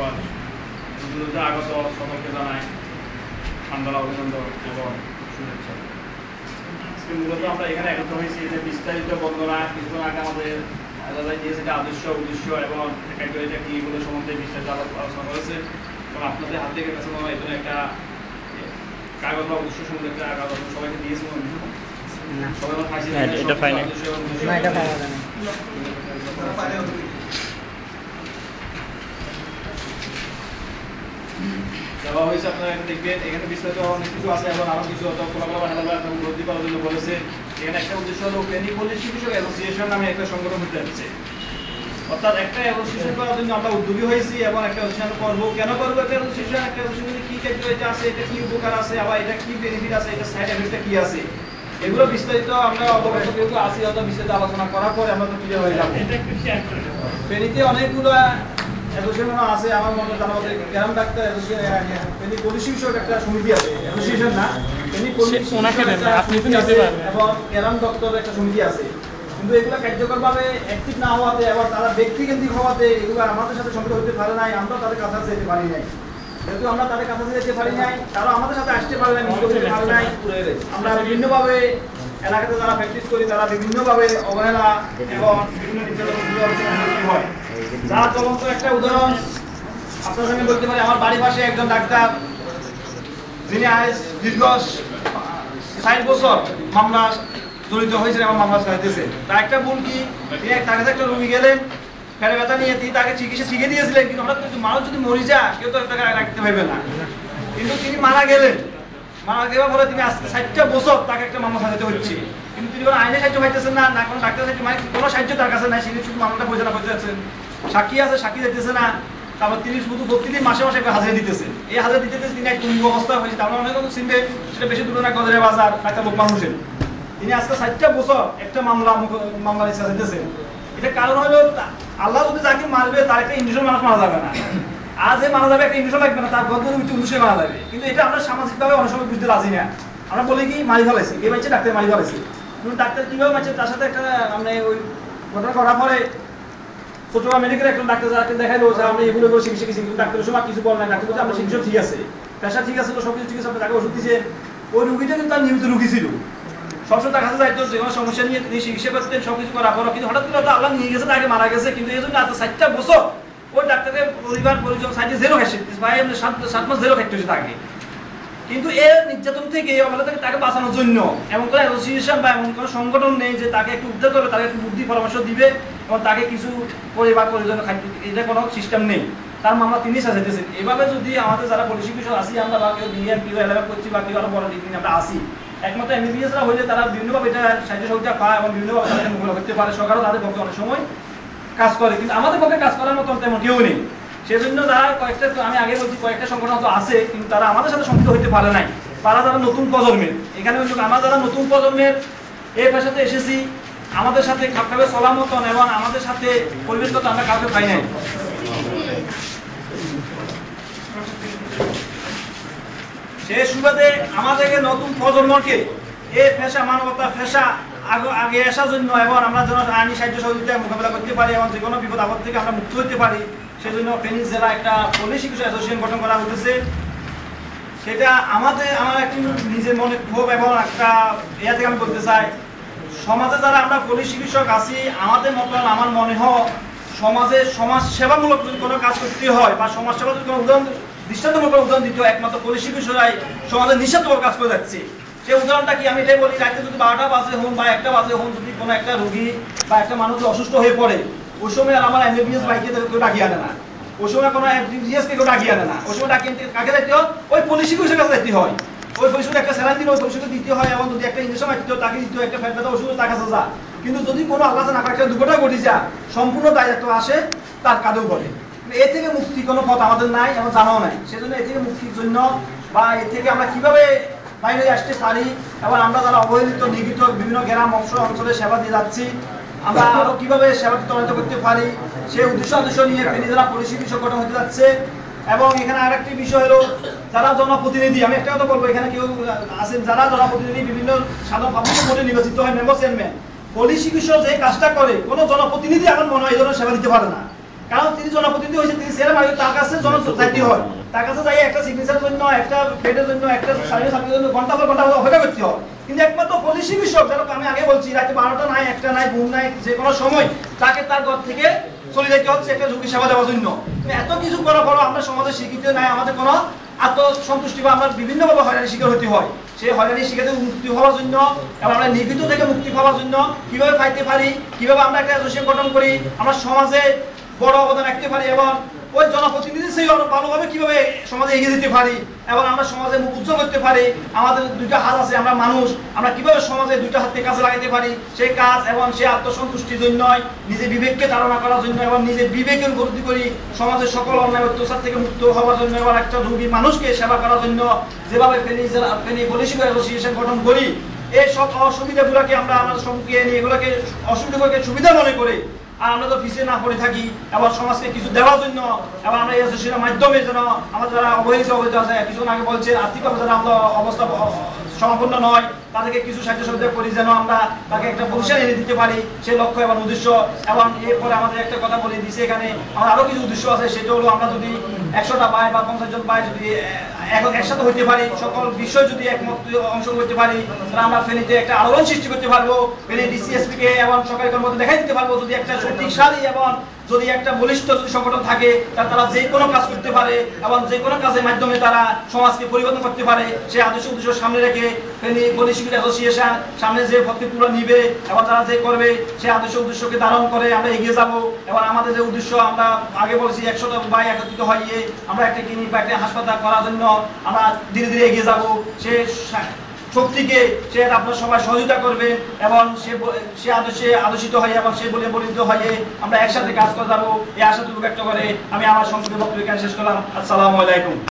ধন্যবাদ। আগত সকলকে জানাই ঠান্ডার অভিনন্দন এবং শুভেচ্ছা। মূলত আমরা এখানে একত্র হয়েছি যে বিস্তারিত বর্ণনা কিছুক্ষণ আগে আমাদের দিয়েছে আদর্শ উদ্দেশ্য এবং এটা কি এগুলো সম্বন্ধে বিস্তারিত আলোচনা করেছে এবং আপনাদের হাত থেকে কাছে মনে হয় এখানে একটা কাগজ বা উদ্দেশ্য সম্বন্ধে একটা কাগজ সবাইকে দিয়েছে মনে হয় দেওয়া হয়েছে। আপনারা দেখবেন এখানে বিস্তারিত অনেক কিছু আছে এবং আরো কিছু উপলব্ধি করার জন্য বলেছে। এখানে একটা উদ্দেশ্য হলো ক্লিনিক্যাল চিকিৎসক অ্যাসোসিয়েশন নামে একটা সংগঠন হতে যাচ্ছে। অর্থাৎ একটা অ্যাসোসিয়েশন করার জন্য আমরা উদ্যোগী হয়েছি এবং একটা অ্যাসোসিয়েশন করবো। কেন করবো একটা অ্যাসোসিয়েশনে কি কার্যকারিতা আছে, এটা কি উপকার আছে, আবার এটা কি বেনিফিট আছে, এটা সাইড এফেক্টটা কি আছে, এগুলো বিস্তারিত আমরা অবগত যেহেতু আছি অত বিস্তারিত আলোচনা করার পরে আমরা তো ক্লিয়ার হয়ে যাবো। ফেনীতে অনেকগুলো অ্যাসোসিয়েশন আছে আমার মনে জানা মতে। গ্রাম ডাক্তার ফেনী পলিসি বিষয়ক একটা সমিতি আছে, অ্যাসোসিয়েশন না, ফেনী পলিসি এবং গ্রাম ডক্টর একটা সমিতি আছে। কিন্তু এগুলো কার্যকরভাবে অ্যাক্টিভ না হওয়াতে এবং তারা ব্যক্তিকেন্দ্রিক হওয়াতে এগুলো আমাদের সাথে সম্পর্ক হতে পারে নাই, আমরা তাদের কাছে যেতে পারি নাই। যেহেতু আমরা তাদের কাছে যেতে পারি নাই, তারা আমাদের সাথে আসতে পারে নাই, মিলিত হতে পারে নাই। আমরা বিভিন্নভাবে এলাকাতে যারা প্র্যাকটিস করি তারা বিভিন্নভাবে অবহেলা এবং বিভিন্ন নির্যাতন হয়। যার চলন্ত একটা উদাহরণ আপনার সঙ্গে বলতে পারি, আমার বাড়ির পাশে একজন ডাক্তার যিনি দীর্ঘ 60 বছর মামলা জড়িত হয়েছেন এবং মামলা চালাইতেছে। তার একটা ভুল কি, তার কাছে একটা রোগী গেলেন পেটে ব্যথা নিয়ে, তিনি তাকে চিকিৎসা শিখে দিয়েছিলেন। কিন্তু হঠাৎ করে মানুষ যদি মরে যায় কেউ তো তাকে রাখতে পারবে না। কিন্তু তিনি মারা গেলেন, মারা যাওয়ার পরে তিনি আজকে 60টা বছর তাকে একটা মামলা চালাতে হচ্ছে। কিন্তু তিনি কোনো আইনে সাহায্য পাইতেছেন না, না কোনো ডাক্তার সাহায্য, মানে কোনো সাহায্য তার কাছে নাই। তিনি শুধু মামলাটা পরিচালনা করতে যাচ্ছেন, সাক্ষী আছে সাক্ষী দিতেছে না। তারপর তিনি শুধু প্রতিদিন মাসে মাসে হাজিরা দিতেছেন। এই হাজিরা দিতে তিনি এক তুঙ্গ অবস্থা হয়েছে। তার অনেক চিনবে, সেটা বেশি দূরে না, গজরে বাজার ডাক্তার লোকমান হোসেন। তিনি আজকে 60টা বছর একটা মামলা ইচ্ছা দিতেছেন। এটা কারণ হলো আল্লাহ যদি যাকে মারবে তার একটা ইঞ্জেকশন মানুষ মারা যাবে না, আর যে মারা যাবে একটা ইঞ্জেকশন লাগবে না, তার গর্ভ উঠে মারা যাবে। কিন্তু এটা আমরা সামাজিকভাবে অনেক সময় বুঝতে রাজি না। আমরা বলি কি মারি ফেলাইছি, এই বাচ্চা ডাক্তার মারি ফেলাইছি। কিন্তু ডাক্তার কিভাবে মারছে তার সাথে একটা আমরা ওই ঘটনা করার পরে ছোটরা মেডিকেল একটা ডাক্তার যাকে দেখাইলো আমরা এগুলো করে চিকিৎসা গেছি, কিন্তু ডাক্তারের সময় কিছু বল নাই। ডাক্তার বলছে আপনার চিকিৎসা ঠিক আছে, প্রেশার ঠিক আছে, তো সবকিছু ঠিক আছে, আপনার তাকে ওষুধ দিচ্ছে। ওই রুগীটা কিন্তু তার নিয়মিত রুগী ছিল, সবসময় তার কাছে যাইতো, যে কোনো সমস্যা নিয়ে তিনি চিকিৎসা করতেন, সবকিছু করার পর কিন্তু হঠাৎ করে আল্লাহ নিয়ে গেছে, তাকে মারা গেছে। কিন্তু এই জন্য আজ 60টা বছর ওই ডাক্তারের পরিবার পরিজন সাইডে জেরো খাইছে, ভাই 7 মাস জেরো খাইতে হয়েছে তাকে। কিন্তু এর নির্যাতন থেকে অবহেলা থেকে তাকে বাঁচানোর জন্য এমন কোনো অ্যাসোসিয়েশন বা এমন কোনো সংগঠন নেই যে তাকে একটু উদ্ধার করবে, তাকে একটু বুদ্ধি পরামর্শ দিবে এবং তাকে কিছু পরিবার পরিজন খাদ্য, এটা কোনো সিস্টেম নেই। তার মামলা তিনি সাজাইতেছেন। এভাবে যদি আমাদের যারা পলিসি বিষয় আসি আমরা বা কেউ বিএম কেউ এলাকা করছি বা কেউ আরো বড় ডিগ্রি আমরা আসি, একমাত্র এমবিবিএসরা হইলে তারা বিভিন্নভাবে এটা সাহায্য সহযোগিতা পায় এবং বিভিন্নভাবে তাদের মোকাবিলা করতে পারে। সরকারও তাদের পক্ষে অনেক সময় কাজ করে, কিন্তু আমাদের পক্ষে কাজ করার মতো তেমন কেউ নেই। সেজন্য যারা কয়েকটা, আমি আগে বলছি কয়েকটা সংগঠন তো আছে, কিন্তু তারা আমাদের সাথে সম্পৃক্ত হইতে পারে নাই। তারা যারা নতুন প্রজন্মের, এখানে আমরা যারা নতুন প্রজন্মের এই পেশাতে এসেছি, আমাদের সাথে খাপ খাপে চলার মতন এবং আমাদের সাথে পরিবেশগত আমরা কাউকে পাই নাই। সেই সুবাদে আমাদেরকে নতুন প্রজন্মকে এই পেশা, মানবতা পেশা আগে আসার জন্য এবং আমরা যেন আইনি সাহায্য সহযোগিতায় মোকাবিলা করতে পারি এবং যে কোনো বিপদ আপদ থেকে আমরা মুক্ত হতে পারি, সেজন্য ফেনী জেলা একটা পলিসি বিষয় অ্যাসোসিয়েশন গঠন করা হতেছে। সেটা আমার একটি নিজের মনে ক্ষোভ এবং একটা ইয়া থেকে আমি বলতে চাই, সমাজে যারা আমরা পলিসি বিষয়ক আছি, আমাদের মতন আমার মনে হয় সমাজে সমাজ সেবামূলক যদি কোনো কাজ করতে হয় বা সমাজ সেবা যদি কোনো উদাহরণ, দৃষ্টান্তমূলক উদাহরণ দিতে হয়, একমাত্র পলিসি বিষয় সমাজে নিঃস্বার্থভাবে কাজ করে যাচ্ছে। সেই উদাহরণটা কি, আমি এটাই বলি, রাতে যদি 12টা বাজে হোন বা 1টা বাজে হোন, যদি কোনো একটা রোগী বা একটা মানুষ অসুস্থ হয়ে পড়ে, ওই সময় আর আমার এমবিবিএস বাইকে কেউ ডাকিয়ে আনে না, ওই সময় কোনো এমবিবিএস কে কেউ ডাকিয়ে আনে না, ওই সময় ডাকিয়ে কাকে যাইতে হয়, ওই পলিসি বিষয়ের কাছে যাইতে হয়। ওই পরিষদে একটা স্যালাইন দিলে ওই পরিষদে দিতে হয় এবং যদি একটা ইঞ্জেকশন দিতে হয় তাকে দিতে হয়, একটা ফ্যাট ব্যথা ওষুধ তার কাছে যা। কিন্তু যদি কোনো আল্লাহ না করে একটা দুর্ঘটনা ঘটে যায়, সম্পূর্ণ দায়িত্ব আসে তার কাঁধেও পড়ে। এ থেকে মুক্তির কোনো পথ আমাদের নাই এবং জানাও নাই। সেজন্য এ থেকে মুক্তির জন্য বা এ থেকে আমরা কিভাবে বাইরে আসতে পারি এবং আমরা যারা অবহেলিত নিগৃহীত বিভিন্ন গ্রাম অঞ্চলে সেবা দিয়ে যাচ্ছি, আমরা আরো কিভাবে সেবা ত্বরান্বিত করতে পারি, সেই উদ্দেশ্য নিয়ে ফেনী জেলা পলিসি বিষয় গঠন হতে যাচ্ছে। এবং এখানে আরেকটি বিষয় হলো, যারা জনপ্রতিনিধি, আমি একটা কথা বলবো, এখানে কেউ আছেন যারা জনপ্রতিনিধি বিভিন্ন সাধারণ পাবলিক ভোটে নির্বাচিত হয় মেম্বার চেয়ারম্যান, পলিসি বিষয় যে কাজটা করে কোনো জনপ্রতিনিধি এখন মনে হয় এই ধরনের সেবা দিতে পারে না। কারণ তিনি জনপ্রতিনিধি হয়েছে, তিনি ছেলে মানে তার কাছে জনজাতি হয়, তার কাছে যাই একটা সিগনেচারের জন্য, একটা পেটের জন্য, একটা সার্টিফিকেটের জন্য ঘন্টা পর ঘন্টা অপেক্ষা করতে হয়। কিন্তু একমাত্র পলিসি বিষয়, যারা আমি আগে বলছি রাতে 12টা নাই, একটা নাই, ঘুম নাই, যে কোনো সময় তাকে তার ঘর থেকে চলে যেতে হচ্ছে একটা রোগী সেবা দেওয়ার জন্য। এত কিছু করার পরও আমরা সমাজে শিক্ষিত নাই, আমাদের কোনো আত্মসন্তুষ্টি বা আমরা বিভিন্নভাবে হয়রানির শিকার হতে হয়। সেই হয়রানির শিকার থেকে মুক্তি হওয়ার জন্য এবং আমরা নিগৃহীত থেকে মুক্তি পাওয়ার জন্য কিভাবে পাইতে পারি, কিভাবে আমরা একটা অ্যাসোসিয়েশন গঠন করি, আমরা সমাজে বড় অবদান রাখতে পারি এবং ওই জনপ্রতিনিধি সেই ভালোভাবে কিভাবে সমাজে এগিয়ে দিতে পারি এবং আমরা সমাজে মুখ উজ্জ্বল করতে পারি। আমাদের দুইটা হাত আছে, আমরা মানুষ, আমরা কিভাবে সমাজে দুইটা হাতকে কাজে লাগাতে পারি সেই কাজ এবং সেই আত্মসন্তুষ্টির জন্য, নিজের বিবেককে ধারণা করার জন্য এবং নিজের বিবেকের উপলব্ধি করি সমাজের সকল অন্যায় অত্যাচার থেকে মুক্ত হওয়ার জন্য এবং একটা রোগী মানুষকে সেবা করার জন্য যেভাবে ফেনী পলিসি অ্যাসোসিয়েশন গঠন করি, এই সব অসুবিধাগুলোকে আমরা আমাদের সম্মুখে নিয়ে এগুলোকে অসুবিধাগুলোকে সুবিধা মনে করে আর আমরা তো পিছিয়ে না পড়ে থাকি এবং সমাজকে কিছু দেওয়ার জন্য এবং আমরা এই অ্যাসোসিয়েশনের মাধ্যমে যেন আমাদের যারা অবহেলিত আছে, কিছুক্ষণ আগে বলছে আর্থিকভাবে যারা আমরা অবস্থা সম্পূর্ণ নয়, তাদেরকে কিছু সাহায্য সহযোগিতা করি যেন আমরা তাকে একটা পরিষেবা এনে দিতে পারি, সেই লক্ষ্য এবং উদ্দেশ্য। এবং এরপরে আমাদের একটা কথা বলে দিচ্ছে, এখানে আমার আরো কিছু উদ্দেশ্য আছে, সেটা হলো আমরা যদি 100টা পাই বা 50 জন পাই, যদি একসাথে হইতে পারি, সকল বিষয় যদি একমত অংশগ্রহণ করতে পারি, তাহলে আমরা ফেনীতে একটা আলোড়ন সৃষ্টি করতে পারবো, ফেনী ডিসিএসপি কে এবং সরকারি কর্মকর্তা দেখাই দিতে পারবো যদি একটা শক্তিশালী এবং যদি একটা বলিষ্ঠ যদি সংগঠন থাকে, তারা যে কোনো কাজ করতে পারে এবং যে কোনো কাজের মাধ্যমে তারা সমাজকে পরিবর্তন করতে পারে। সেই আদর্শ উদ্দেশ্য সামনে রেখে ফেনী পলিসি অ্যাসোসিয়েশন সামনে যে পদক্ষেপগুলো নিবে এবং তারা যে করবে সেই আদর্শ উদ্দেশ্যকে ধারণ করে আমরা এগিয়ে যাব। এবং আমাদের যে উদ্দেশ্য আমরা আগে বলেছি 100টা ভাই একত্রিত হয়ে আমরা একটা ক্লিনিক বা একটা হাসপাতাল করার জন্য আমরা ধীরে ধীরে এগিয়ে যাব। সে শক্তিকে সে আপনার সবাই সহযোগিতা করবেন এবং সে আদর্শে আদর্শিত হয়ে এবং সে বলে বলিত হয়ে আমরা একসাথে কাজ করে যাবো, এই আশাটুকু ব্যক্ত করে আমি আমার সংক্ষিপ্ত বক্তব্য শেষ করলাম। আসসালামু আলাইকুম।